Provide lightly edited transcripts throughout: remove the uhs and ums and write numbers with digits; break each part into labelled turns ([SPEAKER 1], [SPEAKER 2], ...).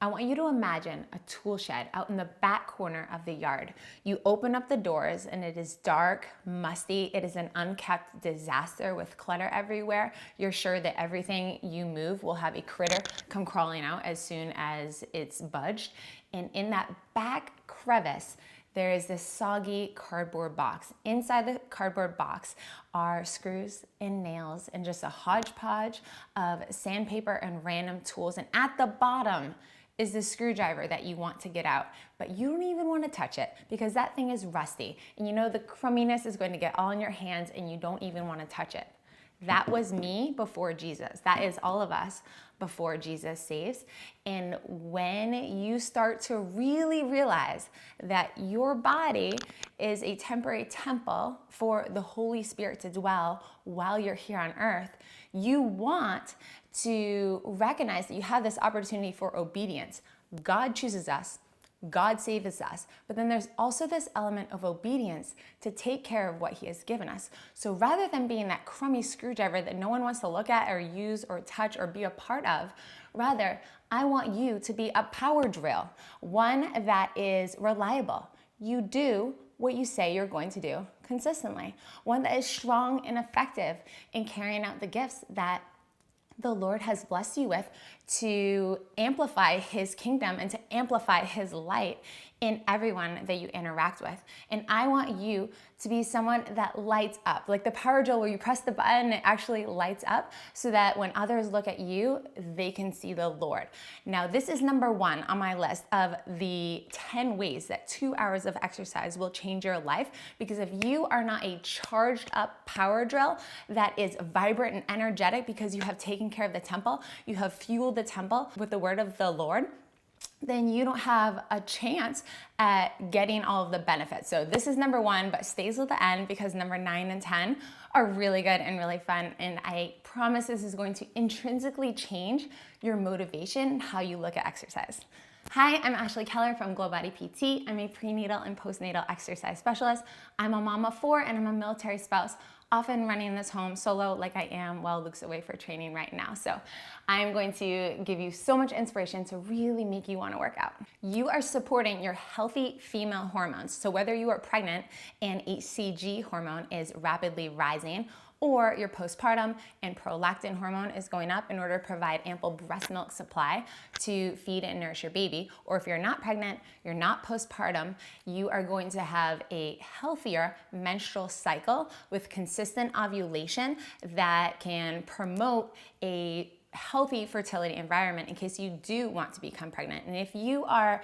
[SPEAKER 1] I want you to imagine a tool shed out in the back corner of the yard. You open up the doors and it is dark, musty. It is an unkept disaster with clutter everywhere. You're sure that everything you move will have a critter come crawling out as soon as it's budged. And in that back crevice, there is this soggy cardboard box. Inside the cardboard box are screws and nails and just a hodgepodge of sandpaper and random tools. And at the bottom is the screwdriver that you want to get out, but you don't even want to touch it because that thing is rusty. And you know the crumminess is going to get all in your hands and you don't even want to touch it. That was me before Jesus. That is all of us before Jesus saves. And when you start to really realize that your body is a temporary temple for the Holy Spirit to dwell while you're here on earth, you want to recognize that you have this opportunity for obedience. God chooses us. God saves us. But then there's also this element of obedience to take care of what he has given us. So rather than being that crummy screwdriver that no one wants to look at or use or touch or be a part of, rather, I want you to be a power drill, one that is reliable. You do what you say you're going to do consistently, one that is strong and effective in carrying out the gifts that the Lord has blessed you with to amplify his kingdom and to amplify his light in everyone that you interact with. And I want you to be someone that lights up, like the power drill where you press the button and it actually lights up so that when others look at you, they can see the Lord. Now, this is number one on my list of the 10 ways that 2 hours of exercise will change your life. Because if you are not a charged up power drill that is vibrant and energetic because you have taken care of the temple, you have fueled the temple with the word of the Lord, then you don't have a chance at getting all of the benefits. So this is number one, but stays at the end because number 9 and 10 are really good and really fun. And I promise this is going to intrinsically change your motivation and how you look at exercise. Hi, I'm Ashley Keller from GlowBodyPT. I'm a prenatal and postnatal exercise specialist. I'm a mom of 4 and I'm a military spouse, often running this home solo like I am while Luke's away for training right now. So I'm going to give you so much inspiration to really make you want to work out. You are supporting your healthy female hormones. So whether you are pregnant and HCG hormone is rapidly rising, or your postpartum and prolactin hormone is going up in order to provide ample breast milk supply to feed and nourish your baby. Or if you're not pregnant, you're not postpartum, you are going to have a healthier menstrual cycle with consistent ovulation that can promote a healthy fertility environment in case you do want to become pregnant. And if you are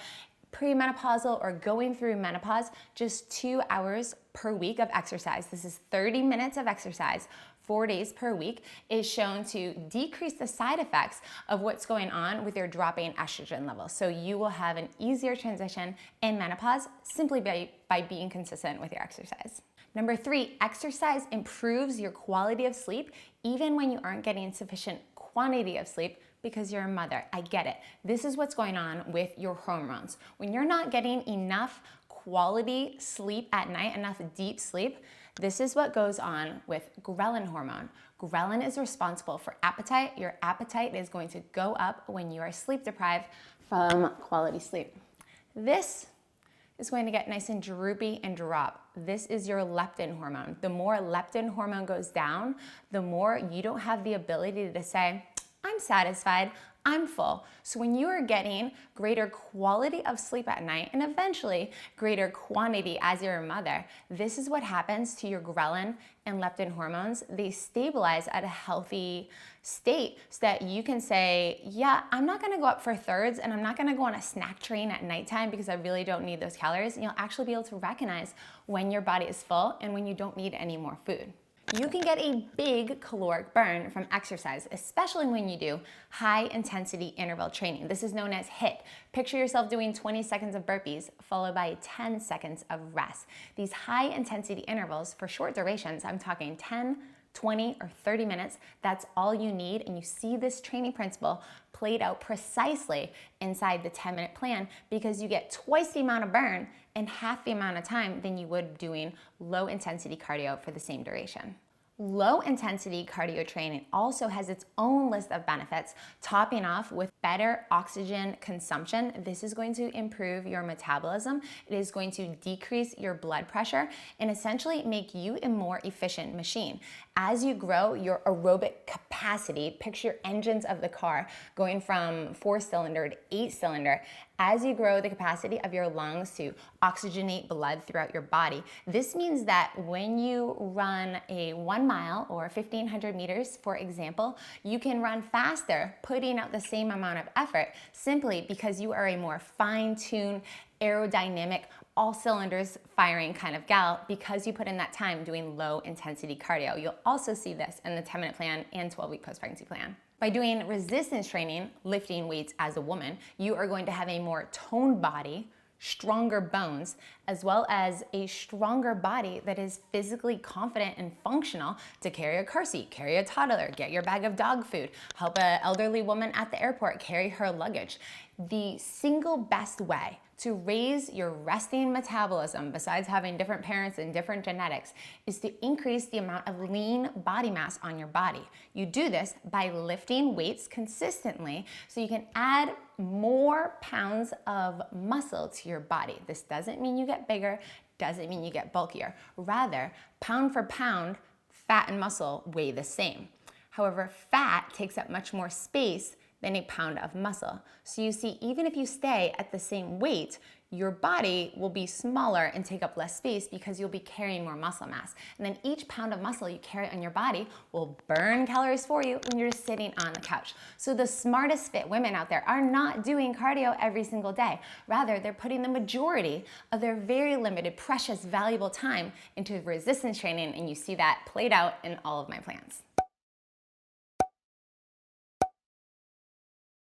[SPEAKER 1] premenopausal or going through menopause, just 2 hours per week of exercise, this is 30 minutes of exercise, 4 days per week, is shown to decrease the side effects of what's going on with your dropping estrogen levels. So you will have an easier transition in menopause simply by being consistent with your exercise. Number 3, exercise improves your quality of sleep even when you aren't getting sufficient quantity of sleep because you're a mother. I get it. This is what's going on with your hormones. When you're not getting enough quality sleep at night, enough deep sleep, this is what goes on with ghrelin hormone. Ghrelin is responsible for appetite. Your appetite is going to go up when you are sleep deprived from quality sleep. This is going to get nice and droopy and drop. This is your leptin hormone. The more leptin hormone goes down, the more you don't have the ability to say, I'm satisfied, I'm full. So when you are getting greater quality of sleep at night and eventually greater quantity as you're a mother, this is what happens to your ghrelin and leptin hormones. They stabilize at a healthy state so that you can say, yeah, I'm not gonna go up for thirds and I'm not gonna go on a snack train at nighttime because I really don't need those calories. And you'll actually be able to recognize when your body is full and when you don't need any more food. You can get a big caloric burn from exercise, especially when you do high intensity interval training. This is known as HIIT. Picture yourself doing 20 seconds of burpees followed by 10 seconds of rest. These high intensity intervals for short durations, I'm talking 10, 20, or 30 minutes, that's all you need. And you see this training principle played out precisely inside the 10-minute plan because you get twice the amount of burn in half the amount of time than you would doing low intensity cardio for the same duration. Low intensity cardio training also has its own list of benefits, topping off with better oxygen consumption. This is going to improve your metabolism. It is going to decrease your blood pressure and essentially make you a more efficient machine. As you grow your aerobic capacity, picture engines of the car going from 4-cylinder to 8-cylinder. As you grow the capacity of your lungs to oxygenate blood throughout your body, this means that when you run a 1 mile or 1,500 meters, for example, you can run faster, putting out the same amount of effort simply because you are a more fine-tuned, aerodynamic, all cylinders firing kind of gal because you put in that time doing low intensity cardio. You'll also see this in the 10-minute plan and 12-week post-pregnancy plan. By doing resistance training, lifting weights as a woman, you are going to have a more toned body, stronger bones, as well as a stronger body that is physically confident and functional to carry a car seat, carry a toddler, get your bag of dog food, help an elderly woman at the airport carry her luggage. The single best way to raise your resting metabolism, besides having different parents and different genetics, is to increase the amount of lean body mass on your body. You do this by lifting weights consistently so you can add more pounds of muscle to your body. This doesn't mean you get bigger, doesn't mean you get bulkier. Rather, pound for pound, fat and muscle weigh the same. However, fat takes up much more space than a pound of muscle. So you see, even if you stay at the same weight, your body will be smaller and take up less space because you'll be carrying more muscle mass. And then each pound of muscle you carry on your body will burn calories for you when you're sitting on the couch. So the smartest fit women out there are not doing cardio every single day. Rather, they're putting the majority of their very limited, precious, valuable time into resistance training, and you see that played out in all of my plans.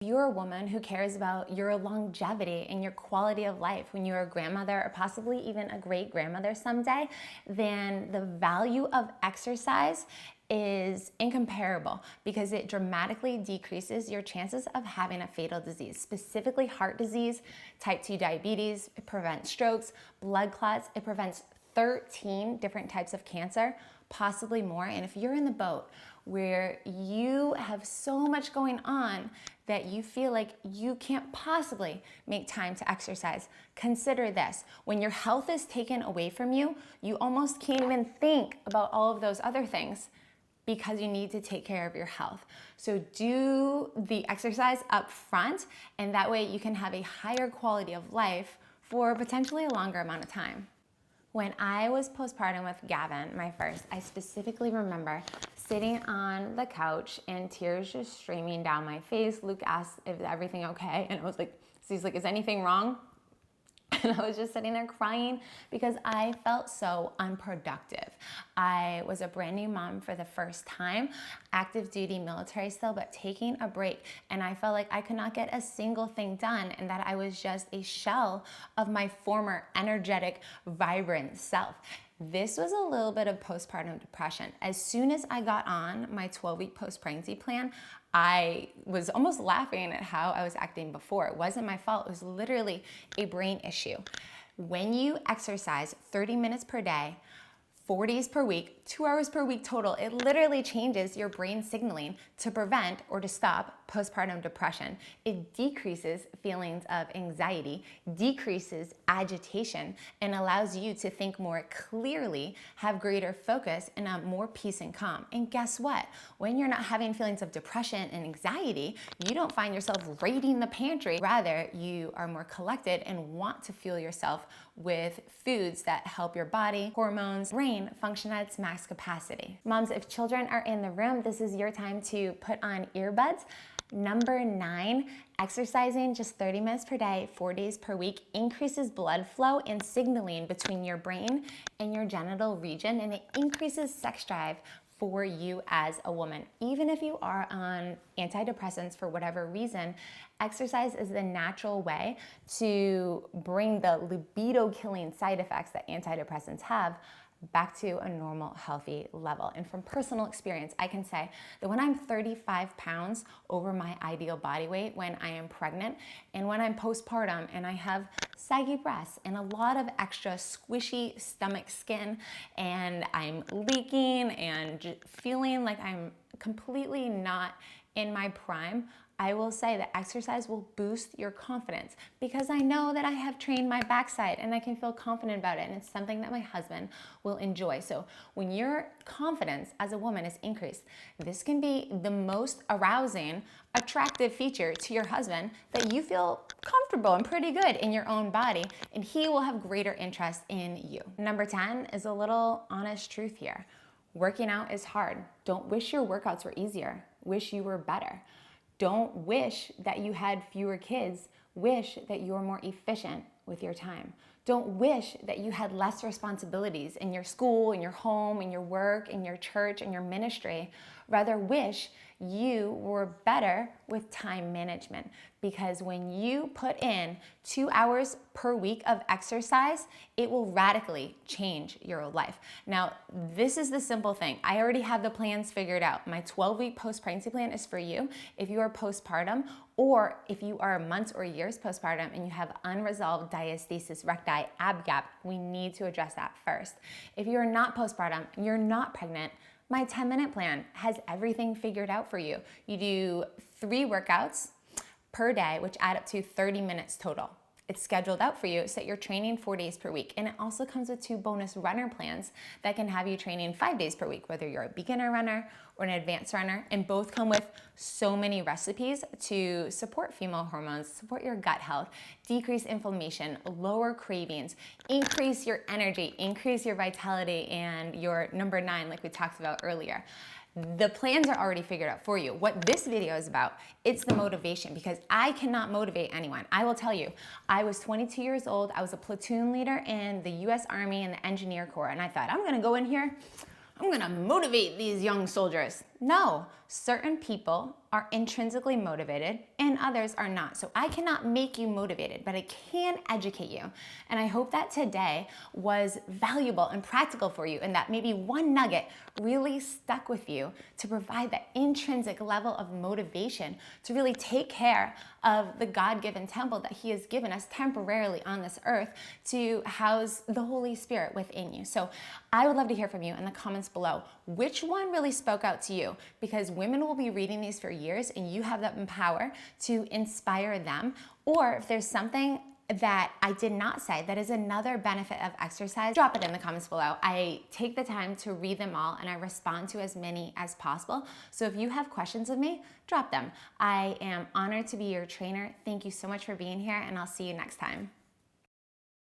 [SPEAKER 1] You're a woman who cares about your longevity and your quality of life when you're a grandmother or possibly even a great-grandmother someday, then the value of exercise is incomparable because it dramatically decreases your chances of having a fatal disease, specifically heart disease, type 2 diabetes. It prevents strokes, blood clots. It prevents 13 different types of cancer, possibly more. And if you're in the boat where you have so much going on that you feel like you can't possibly make time to exercise, consider this. When your health is taken away from you, you almost can't even think about all of those other things because you need to take care of your health. So do the exercise up front, and that way you can have a higher quality of life for potentially a longer amount of time. When I was postpartum with Gavin, my first, I specifically remember sitting on the couch and tears just streaming down my face. Luke asked if everything okay, and I was like, so he's like, is anything wrong? And I was just sitting there crying because I felt so unproductive. I was a brand new mom for the first time, active duty military still, but taking a break. And I felt like I could not get a single thing done and that I was just a shell of my former energetic, vibrant self. This was a little bit of postpartum depression. As soon as I got on my 12-week post-pregnancy plan, I was almost laughing at how I was acting before. It wasn't my fault. It was literally a brain issue. When you exercise 30 minutes per day, 4 days per week, 2 hours per week total, it literally changes your brain signaling to prevent or to stop postpartum depression. It decreases feelings of anxiety, decreases agitation, and allows you to think more clearly, have greater focus, and have more peace and calm. And guess what? When you're not having feelings of depression and anxiety, you don't find yourself raiding the pantry. Rather, you are more collected and want to fuel yourself with foods that help your body, hormones, brain function at its max capacity. Moms, if children are in the room, this is your time to put on earbuds. Number 9, exercising just 30 minutes per day, 4 days per week, increases blood flow and signaling between your brain and your genital region, and it increases sex drive for you as a woman. Even if you are on antidepressants for whatever reason, exercise is the natural way to bring the libido-killing side effects that antidepressants have back to a normal, healthy level. And from personal experience, I can say that when I'm 35 pounds over my ideal body weight, when I am pregnant and when I'm postpartum and I have saggy breasts and a lot of extra squishy stomach skin and I'm leaking and feeling like I'm completely not in my prime, I will say that exercise will boost your confidence because I know that I have trained my backside and I can feel confident about it, and it's something that my husband will enjoy. So when your confidence as a woman is increased, this can be the most arousing, attractive feature to your husband, that you feel comfortable and pretty good in your own body, and he will have greater interest in you. Number 10 is a little honest truth here. Working out is hard. Don't wish your workouts were easier. Wish you were better. Don't wish that you had fewer kids. Wish that you were more efficient with your time. Don't wish that you had less responsibilities in your school, in your home, in your work, in your church, in your ministry. Rather, wish you were better with time management, because when you put in 2 hours per week of exercise, it will radically change your life. Now, this is the simple thing. I already have the plans figured out. My 12-week post-pregnancy plan is for you if you are postpartum, or if you are months or years postpartum and you have unresolved diastasis recti ab gap. We need to address that first. If you're not postpartum, you're not pregnant, my 10-minute plan has everything figured out for you. You do 3 workouts per day, which add up to 30 minutes total. It's scheduled out for you so that you're training 4 days per week. And it also comes with 2 bonus runner plans that can have you training 5 days per week, whether you're a beginner runner or an advanced runner. And both come with so many recipes to support female hormones, support your gut health, decrease inflammation, lower cravings, increase your energy, increase your vitality, and your number 9, like we talked about earlier. The plans are already figured out for you. What this video is about, it's the motivation, because I cannot motivate anyone. I will tell you, I was 22 years old. I was a platoon leader in the US Army and the Engineer Corps, and I thought, I'm gonna go in here, I'm gonna motivate these young soldiers. No, certain people are intrinsically motivated and others are not. So I cannot make you motivated, but I can educate you. And I hope that today was valuable and practical for you, and that maybe one nugget really stuck with you to provide that intrinsic level of motivation to really take care of the God-given temple that He has given us temporarily on this earth to house the Holy Spirit within you. So I would love to hear from you in the comments below. Which one really spoke out to you? Because women will be reading these for years and you have that power to inspire them. Or if there's something that I did not say that is another benefit of exercise, drop it in the comments below. I take the time to read them all and I respond to as many as possible. So if you have questions of me, drop them. I am honored to be your trainer. Thank you so much for being here, and I'll see you next time.